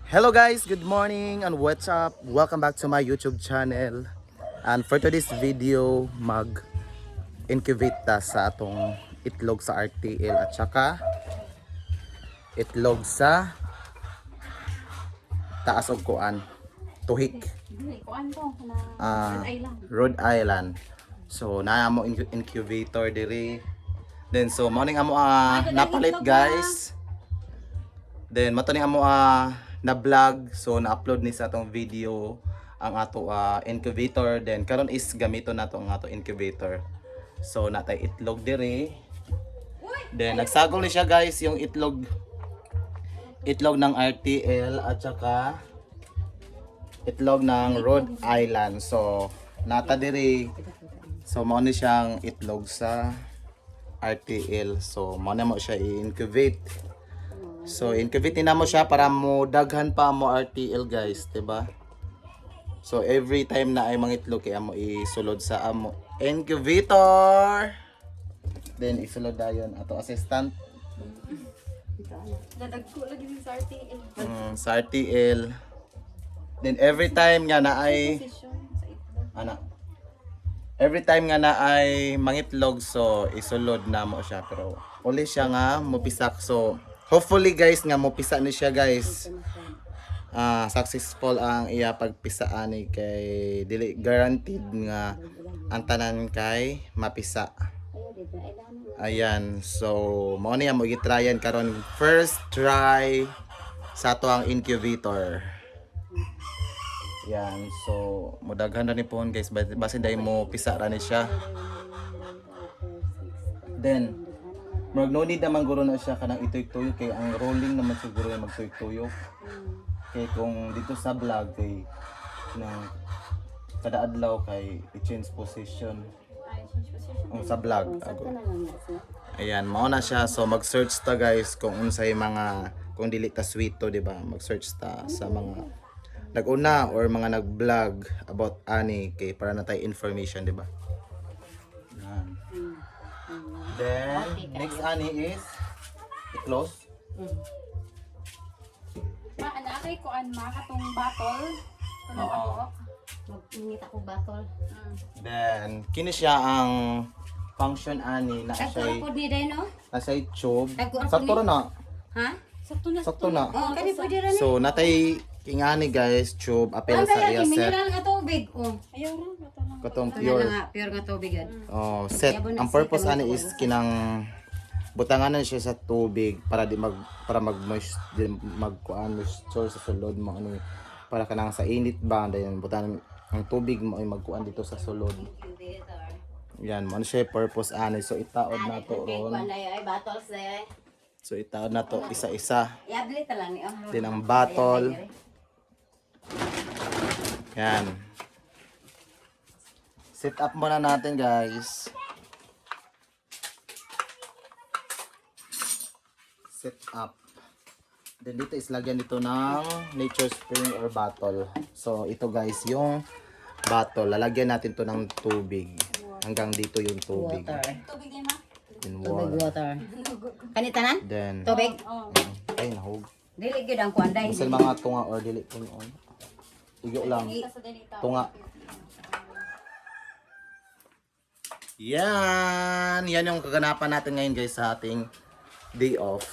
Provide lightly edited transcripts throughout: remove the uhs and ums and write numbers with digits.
Hello guys, good morning and what's up? Welcome back to my YouTube channel. And for today's video, mag-incubate ta sa atong itlog sa RTL at saka itlog sa taas og kuan, tuhik, Kuan to na ah, Island. Rhode Island. So na mo incubator diri. Then so morning amo napalit guys. Then mato ni amo na vlog, so na-upload ni sa atong video ang ato incubator. Then karon is gamito nato ang ato incubator. So natay itlog diri. Then nagsagol ni siya guys yung itlog ng RTL at saka itlog ng Rhode Island. So nata diri. So mao ni siyang itlog sa RTL. So mao na mo siya i-incubate. So incubate na mo siya para mo daghan pa mo RTL guys, 'di ba? So every time na ay mangitlog kay amo isulod sa amo incubator. Then isulod dayon ato assistant Dadagko lagi din sa RTL. sa RTL. Then every time nga na ay Position sa itlog. every time nga na ay mangitlog so isulod na mo siya pero uli siya nga mopisak. So hopefully guys nga mopisa ni siya guys. Successful ang iya pagpisaan ni kay dili guaranteed nga ang tanan kay mapisa. Ayan, so mao niya mo gitryan karon first try sa ato ang incubator. Yan, so mudaghan na ni pohon guys basin dai mo pisa ra ni siya. Then no need naman guro na siya kanang itoy-tuyo kay ang rolling naman siguro yung magtuyo-tuyo. Kay kung dito sa vlog kay nang kada adlaw kay i-change position Ay, change position. sa vlog. Ayan, mao na siya. So mag-search ta guys kung unsay mga kung dili ta sweet to, di ba? Mag-search ta sa mga nag-una or mga nag-vlog about ani kay para na tayo information, di ba? Yan. Then next ani is i-close. Ana kay kuan katong bottle. Kuno Oo. ako. Magpingit ako batol. Then kini siya ang function ani na Sakto siya po di dahil, no? nasa tube. Nagkuan po Sakto ni- ra na. Ha? Sakto na. Sakto na. Oo, kani po di rin. So natay kingani guys tube apel sa iya set. Mineral nga tubig. Oh. Ayaw ra bata lang. Katong Ano pure. nga, pure nga tubig yan. Oh, set. Yabo na Ang purpose set, ani ang is kinang butanganan siya sa tubig para di mag magkuan moisture sa sulod mo ano para kanang sa init ba then butangan ang tubig mo ay magkuan dito sa sulod. Yan, mo ano siya purpose ani. So itaod na to ron. Ay, battles eh. So itaod na to isa-isa. I-update ta lang ni. Oh. Din ang bottle. Yan. Set up muna natin guys. Set up. Then dito is lagyan dito ng nature spring or bottle. So ito guys yung bottle. Lalagyan natin to ng tubig. Hanggang dito yung tubig. Water. Tubig din ma. In Tubig, water. water. Kanitanan? Then, Tubig? Oh. ay nahog. Dili gyud ang kuan dai. Bisan mga tunga or dili punon. Igo lang. Sa delita. Tunga. Yan! Yan yung kaganapan natin ngayon guys sa ating day off.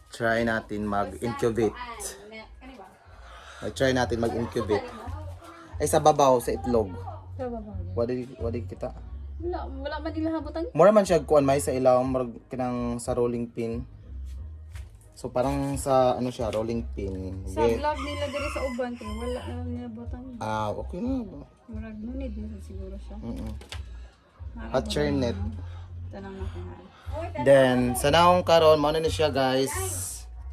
Try natin mag-incubate. Kani ba? Try natin mag-incubate. Ay sa babaw, sa itlog. Sa baba. Wadi kita. Wala man nila habutan. Mura man siya kuan may sa ilaw, murag kinang sa rolling pin. So parang sa ano siya, rolling pin. Sa vlog nila diri sa uban kay wala na lang nila butang. Okay na. Murag nunid na siguro siya. Hot chair net. Tanang makihaan. Then, sa naong karon, mao na siya guys.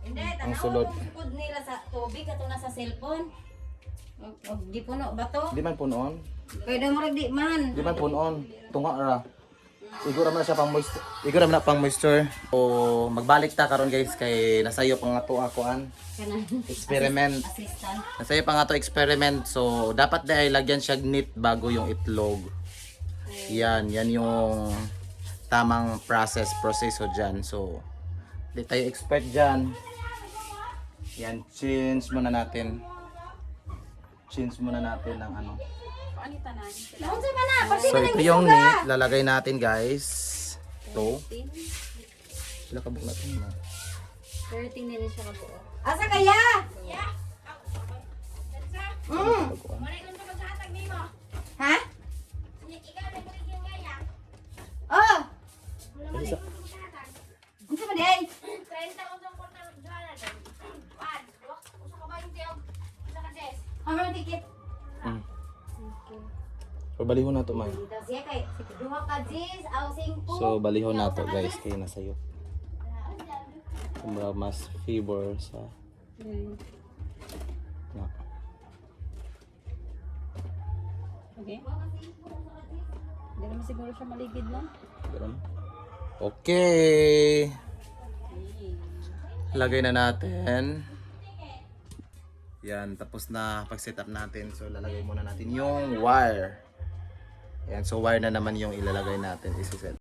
Hindi, Ang tanaw sulod. ang pud nila sa tubig ato na sa cellphone. Og di puno ba to? Di man punon. Pwede mo di man. Di man punon. Tunga ra. Igura man na siya pang moisture. Igura man na pang moisture. So, magbalik ta karon guys kay nasayo pang ato akuan. Kanan. Experiment. Assistant. Nasayo pang ato experiment. So, dapat dahil lagyan siya neat bago yung itlog. Yan yung tamang proseso dyan. So, Di tayo expert dyan. Yan, change muna natin. Change muna natin ng ano. Paano tanan? Naon sa mana? Pati So, ito yung meat. Lalagay natin, guys. Ito. 13. Sila kabuk natin na. 13 din siya kabuo. Asa kaya? Ha? Oh. Unsa man day? Ano ang ticket? So, balihon na to, May. Dito siya kay duha ka G's aw 5. So, balihon na to, guys. Kaya nasa iyo. Kumbaga, mas favor sa... Na. Okay. Hindi naman siguro siya maligid lang. Ganun. Okay. Lagay na natin. Yan, tapos na pag-set up natin. So, lalagay muna natin yung wire. Yan, so wire na naman yung ilalagay natin. Isiset.